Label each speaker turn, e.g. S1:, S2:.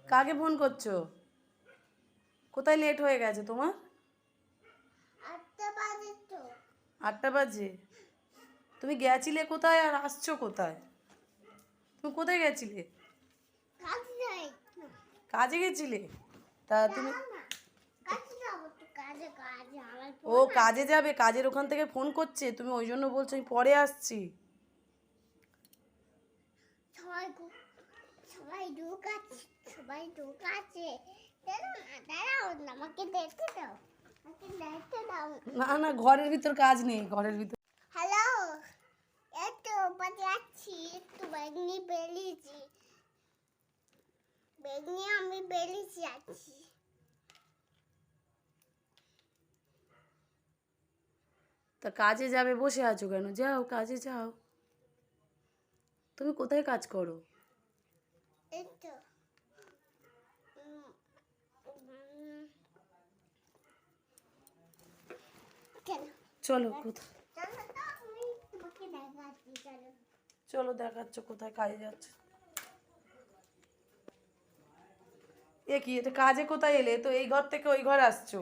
S1: কাকে ফোন করছো? কোথায় লেট হয়ে গেছে তোমার?
S2: 8টা বাজে তো।
S1: 8টা বাজে? তুমি গেছিলে কোথায় আর আসছো কোথায়? তুমি কোথায় গেছিলে?
S2: কাজে যাই না।
S1: কাজে গেছিলে? তা তুমি
S2: না, কাজে যাবো তো, কাজে আমার
S1: ও
S2: ফোন আছে।
S1: কাজে যাবে, কাজের ওখান থেকে ফোন করছে, তুমি ওই জন্য বলছো আমি পরে আসছি।
S2: সবাই সবাই ঢুকাচ্ছে, সবাই ঢুকাচ্ছে। দাঁড়াও না, আমাকে দেখতে দাও, আমাকে দেখতে দাও।
S1: না না, ঘরের ভিতর কাজ নেই, ঘরের ভিতর।
S2: হ্যালো, একটু বাজে যাচ্ছি, একটু বেগনি বেরিয়েছি, বেগনি আমি বেরিয়েছি যাচ্ছি।
S1: তা কাজে যাবে, বসে আছো কেন? যাও কাজে যাও। তুমি কোথায় কাজ করো?
S2: এই তো উম, উম, কেন?
S1: চলো কোথায়,
S2: চলো তো, আমি তোমাকে দেখাচ্ছি, চলো।
S1: চলো দেখাচ্ছ কোথায় কাজে যাচ্ছ। এ কি, এটা কাজে কোথায় এলে? তো এই ঘর থেকে ওই ঘর আসছো।